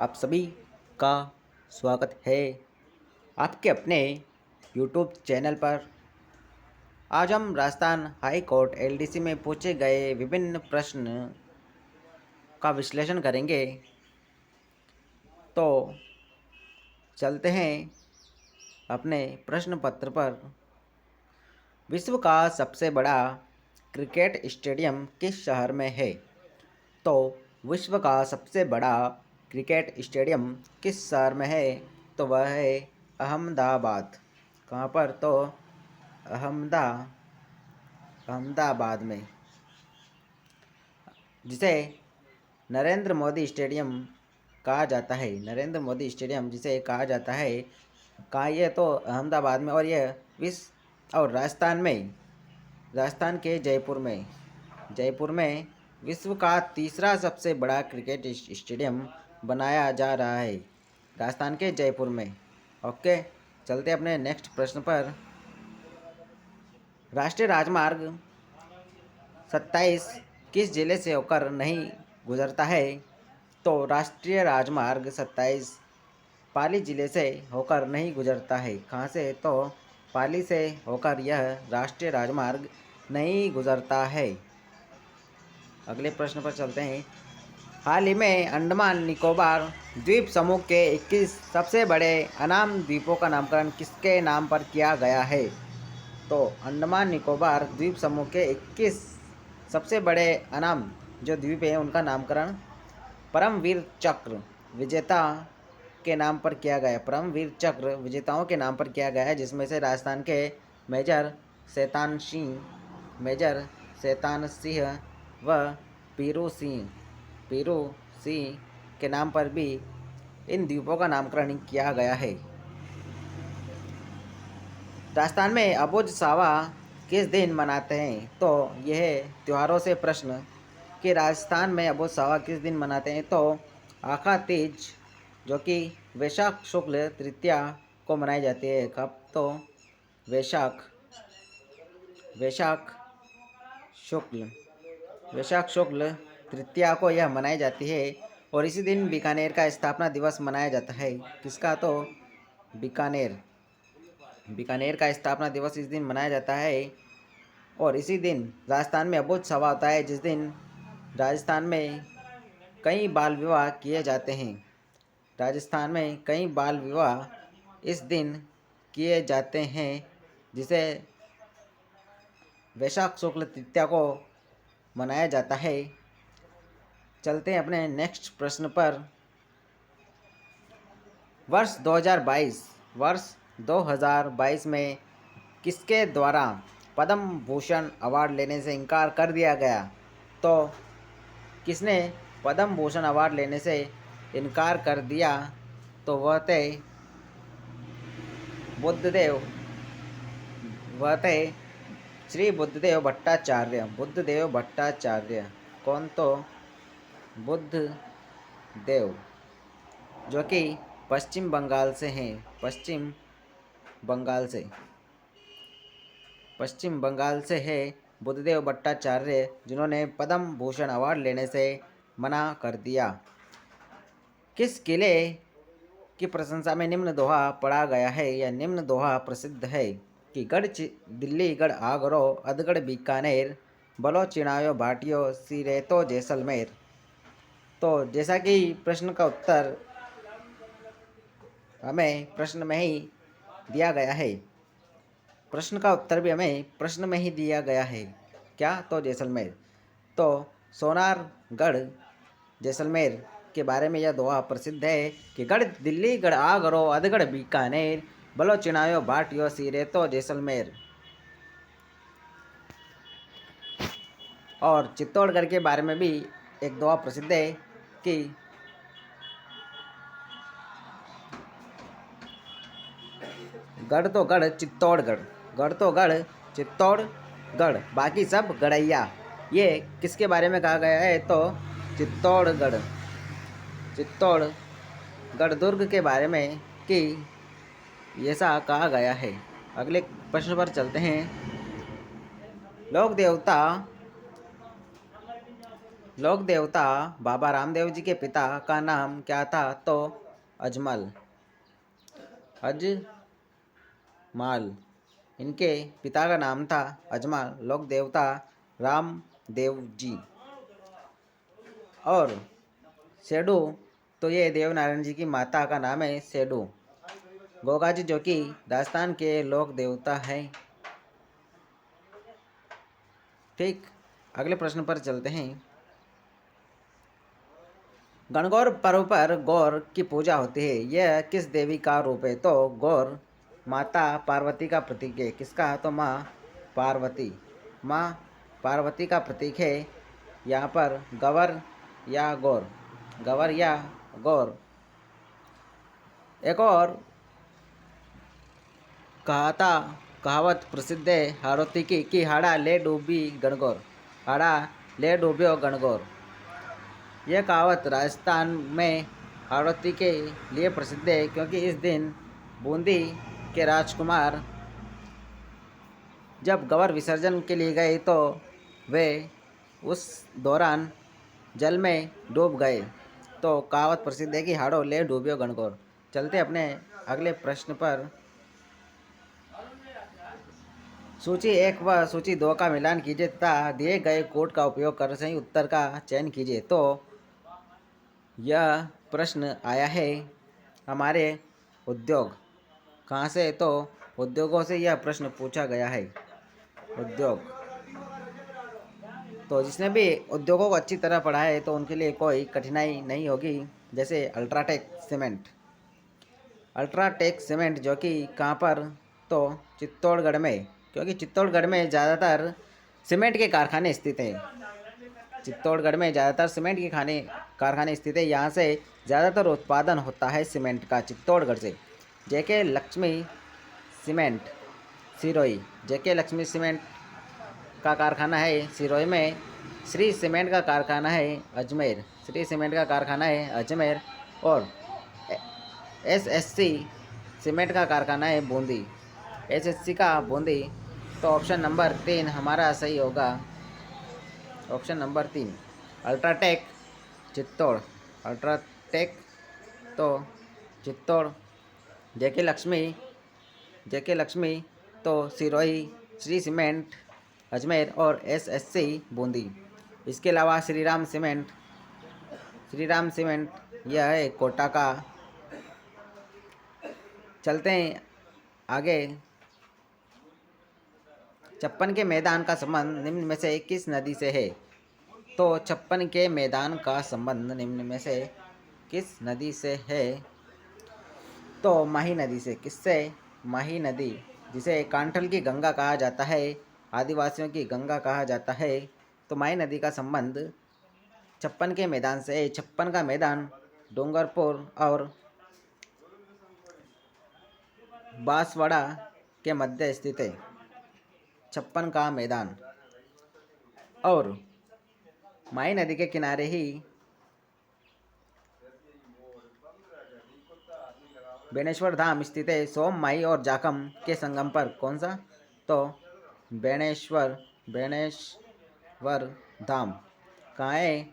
आप सभी का स्वागत है आपके अपने यूट्यूब चैनल पर। आज हम राजस्थान हाई कोर्ट एलडीसी में पूछे गए विभिन्न प्रश्न का विश्लेषण करेंगे। तो चलते हैं अपने प्रश्न पत्र पर। विश्व का सबसे बड़ा क्रिकेट स्टेडियम किस शहर में है? तो विश्व का सबसे बड़ा क्रिकेट स्टेडियम किस शहर में है? तो वह है अहमदाबाद। कहाँ पर? तो अहमदाबाद में, जिसे नरेंद्र मोदी स्टेडियम कहा जाता है। नरेंद्र मोदी स्टेडियम जिसे कहा जाता है, कहाँ ये? तो अहमदाबाद में। और यह विश्व और राजस्थान के जयपुर में विश्व का तीसरा सबसे बड़ा क्रिकेट स्टेडियम बनाया जा रहा है, राजस्थान के जयपुर में। ओके, चलते अपने नेक्स्ट प्रश्न पर। राष्ट्रीय राजमार्ग 27 किस जिले से होकर नहीं गुजरता है? तो राष्ट्रीय राजमार्ग 27 पाली जिले से होकर नहीं गुजरता है। कहाँ से? तो पाली से होकर यह राष्ट्रीय राजमार्ग नहीं गुजरता है। अगले प्रश्न पर चलते हैं। हाल ही में अंडमान निकोबार द्वीप समूह के 21 सबसे बड़े अनाम द्वीपों का नामकरण किसके नाम पर किया गया है? तो अंडमान निकोबार द्वीप समूह के 21 सबसे बड़े अनाम जो द्वीप हैं उनका नामकरण परमवीर चक्र विजेता के नाम पर किया गया है। परमवीर चक्र विजेताओं के नाम पर किया गया है, जिसमें से राजस्थान के मेजर शैतान सिंह व पीरू सिंह के नाम पर भी इन द्वीपों का नामकरण किया गया है। राजस्थान में अबुझ सावा किस दिन मनाते हैं? तो यह त्योहारों से प्रश्न कि राजस्थान में अबुझ सावा किस दिन मनाते हैं? तो आखा तीज, जो कि वैशाख शुक्ल तृतीया को मनाई जाती है। कब? तो वैशाख शुक्ल तृतीया को यह मनाई जाती है। और इसी दिन बीकानेर का स्थापना दिवस मनाया जाता है। किसका? तो बीकानेर का स्थापना दिवस इस दिन मनाया जाता है। और इसी दिन राजस्थान में अबुझ सावा होता है, जिस दिन राजस्थान में कई बाल विवाह किए जाते हैं। राजस्थान में कई बाल विवाह इस दिन किए जाते हैं, जिसे वैशाख शुक्ल तृतीया को मनाया जाता है। चलते हैं अपने नेक्स्ट प्रश्न पर। वर्ष 2022 में किसके द्वारा पद्म भूषण अवार्ड लेने से इनकार कर दिया गया? तो किसने पद्म भूषण अवार्ड लेने से इनकार कर दिया? तो वह थे श्री बुद्धदेव भट्टाचार्य। कौन? तो बुद्धदेव, जो कि पश्चिम बंगाल से हैं। पश्चिम बंगाल से है बुद्धदेव भट्टाचार्य, जिन्होंने पद्म भूषण अवार्ड लेने से मना कर दिया। किस किले की प्रशंसा में निम्न दोहा पढ़ा गया है? यह निम्न दोहा प्रसिद्ध है कि दिल्ली गढ़ आगरो अधगढ़ बीकानेर बलो चिड़ायो भाटियो सिरेतो जैसलमेर। तो जैसा कि प्रश्न का उत्तर हमें प्रश्न में ही दिया गया है, प्रश्न का उत्तर भी हमें प्रश्न में ही दिया गया है। क्या? तो जैसलमेर। तो सोनारगढ़ जैसलमेर के बारे में यह दोहा प्रसिद्ध है कि गढ़ दिल्ली गढ़ आगरो अधगढ़ बीकानेर बलो चिड़ायो भाटियो सिरेतो जैसलमेर। और चित्तौड़गढ़ के बारे में भी एक दोहा प्रसिद्ध है कि गढ़ तो गढ़ चित्तौड़गढ़ बाकी सब गढ़ैया। ये किसके बारे में कहा गया है? तो चित्तौड़गढ़ दुर्ग के बारे में कि ऐसा कहा गया है। अगले प्रश्न पर चलते हैं। लोक देवता लोक देवता बाबा रामदेव जी के पिता का नाम क्या था? तो अजमल, अजमाल। इनके पिता का नाम था अजमल। लोक देवता रामदेव जी। और सेडू, तो ये देवनारायण जी की माता का नाम है सेडू। गोगा जी जो कि राजस्थान के लोक देवता हैं। ठीक, अगले प्रश्न पर चलते हैं। गणगौर पर्व पर गौर की पूजा होती है, यह किस देवी का रूप है? तो गौर माता पार्वती का प्रतीक है। किसका? तो माँ पार्वती। माँ पार्वती का प्रतीक है। यहाँ पर गवर या गौर, गवर या गौर। एक और कहावत प्रसिद्ध है हाड़ौती की कि हाड़ा ले डूबी गणगौर, हाड़ा ले डूब्यो गणगौर। यह कहावत राजस्थान में हाड़ौती के लिए प्रसिद्ध है, क्योंकि इस दिन बूंदी के राजकुमार जब गवर विसर्जन के लिए गए तो वे उस दौरान जल में डूब गए। तो कहावत प्रसिद्ध है कि हाड़ो ले डूबियो गणगौर। चलते अपने अगले प्रश्न पर। सूची 1 व सूची 2 का मिलान कीजिए तथा दिए गए कोड का उपयोग कर सही उत्तर का चयन कीजिए। तो यह प्रश्न आया है हमारे उद्योग कहाँ से? तो उद्योगों से यह प्रश्न पूछा गया है। उद्योग, तो जिसने भी उद्योगों को अच्छी तरह पढ़ा है तो उनके लिए कोई कठिनाई नहीं होगी। जैसे अल्ट्राटेक सीमेंट, अल्ट्राटेक सीमेंट जो कि कहाँ पर? तो चित्तौड़गढ़ में, क्योंकि चित्तौड़गढ़ में ज़्यादातर सीमेंट के कारखाने स्थित हैं। चित्तौड़गढ़ में ज़्यादातर सीमेंट के कारखाने स्थित है। यहाँ से ज़्यादातर उत्पादन होता है सीमेंट का, चित्तौड़गढ़ से। जेके लक्ष्मी सीमेंट सिरोही, जेके लक्ष्मी सीमेंट का कारखाना है सिरोही में। श्री सीमेंट का कारखाना है अजमेर, श्री सीमेंट का कारखाना है अजमेर। और एसएससी सीमेंट का कारखाना है बूंदी, एसएससी का बूंदी। तो ऑप्शन नंबर 3 हमारा सही होगा। Option number 3 UltraTech Chittor, UltraTech तो चित्तौड़। जेके लक्ष्मी तो सिरोही, श्री सीमेंट अजमेर और एसएससी बूंदी। इसके अलावा श्रीराम सीमेंट यह है कोटा का। चलते हैं आगे। छप्पन के मैदान का संबंध निम्न में से किस नदी से है? तो छप्पन के मैदान का संबंध निम्न में से किस नदी से है? तो माही नदी से। किससे? माही नदी, जिसे कांठल की गंगा कहा जाता है, आदिवासियों की गंगा कहा जाता है। तो माही नदी का संबंध छप्पन के मैदान से है। छप्पन का मैदान डूंगरपुर और बांसवाड़ा के मध्य स्थित है, छप्पन का मैदान। और माही नदी के किनारे ही बेणेश्वर धाम स्थित है। सोम, माही और जाखम के संगम पर। कौन सा? तो बेणेश्वर धाम कहाँ है?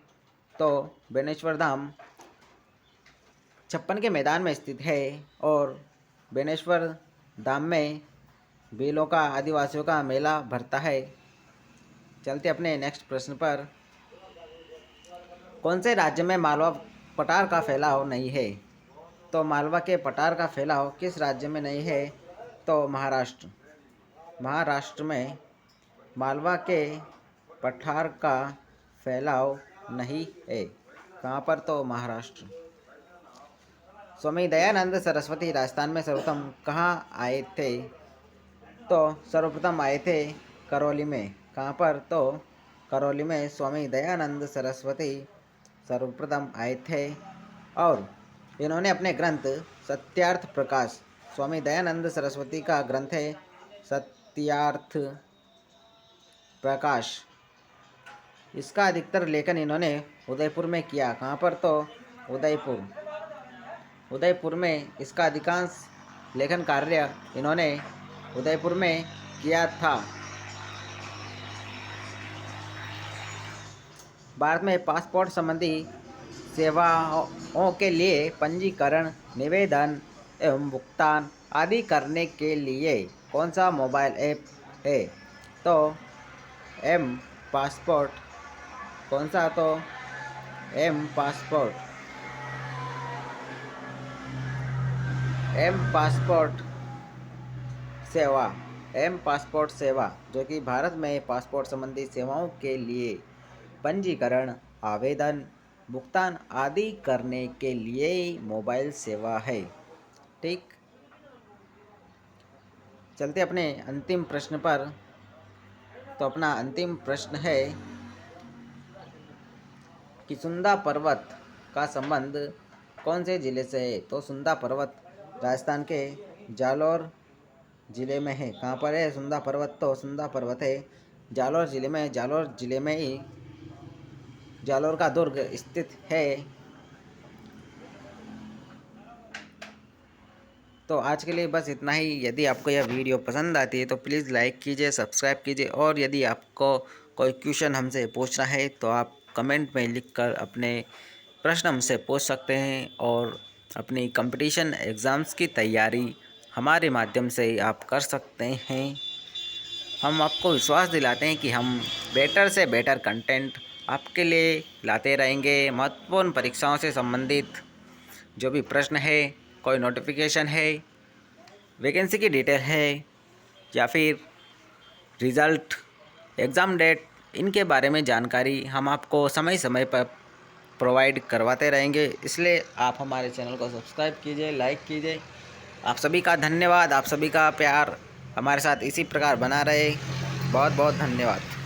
तो बेणेश्वर धाम छप्पन के मैदान में स्थित है। और बेणेश्वर धाम में भीलों का, आदिवासियों का मेला भरता है। चलते अपने नेक्स्ट प्रश्न पर। कौन से राज्य में मालवा पठार का फैलाव नहीं है? तो मालवा के पठार का फैलाव किस राज्य में नहीं है? तो महाराष्ट्र में मालवा के पठार का फैलाव नहीं है। कहाँ पर? तो महाराष्ट्र। स्वामी दयानंद सरस्वती राजस्थान में सर्वप्रथम कहाँ आए थे? तो सर्वप्रथम आए थे करौली में। कहाँ पर? तो करौली में स्वामी दयानंद सरस्वती सर्वप्रथम आए थे। और इन्होंने अपने ग्रंथ सत्यार्थ प्रकाश, स्वामी दयानंद सरस्वती का ग्रंथ है सत्यार्थ प्रकाश, इसका अधिकतर लेखन इन्होंने उदयपुर में किया। कहाँ पर? तो उदयपुर में इसका अधिकांश लेखन कार्य इन्होंने उदयपुर में किया था। भारत में पासपोर्ट संबंधी सेवाओं के लिए पंजीकरण, निवेदन एवं भुगतान आदि करने के लिए कौन सा मोबाइल ऐप है? तो एम पासपोर्ट। कौन सा? तो एम पासपोर्ट। एम पासपोर्ट सेवा। एम पासपोर्ट सेवा जो कि भारत में पासपोर्ट संबंधी सेवाओं के लिए पंजीकरण, आवेदन, भुगतान आदि करने के लिए मोबाइल सेवा है। ठीक, चलते अपने अंतिम प्रश्न पर। तो अपना अंतिम प्रश्न है कि सुंदा पर्वत का संबंध कौन से जिले से है? तो सुंदा पर्वत राजस्थान के जालौर जिले में है। कहाँ पर है सुंदा पर्वत? तो सुंदा पर्वत है जालौर जिले में। जालौर जिले में ही जालौर का दुर्ग स्थित है। तो आज के लिए बस इतना ही। यदि आपको यह वीडियो पसंद आती है तो प्लीज़ लाइक कीजिए, सब्सक्राइब कीजिए, और यदि आपको कोई क्वेश्चन हमसे पूछना है तो आप कमेंट में लिखकर अपने प्रश्न हमसे पूछ सकते हैं। और अपनी कंपटीशन एग्ज़ाम्स की तैयारी हमारे माध्यम से आप कर सकते हैं। हम आपको विश्वास दिलाते हैं कि हम बेटर से बेटर कंटेंट आपके लिए लाते रहेंगे। महत्वपूर्ण परीक्षाओं से संबंधित जो भी प्रश्न है, कोई नोटिफिकेशन है, वैकेंसी की डिटेल है, या फिर रिज़ल्ट, एग्ज़ाम डेट, इनके बारे में जानकारी हम आपको समय समय पर प्रोवाइड करवाते रहेंगे। इसलिए आप हमारे चैनल को सब्सक्राइब कीजिए, लाइक कीजिए। आप सभी का धन्यवाद। आप सभी का प्यार हमारे साथ इसी प्रकार बना रहे। बहुत बहुत धन्यवाद।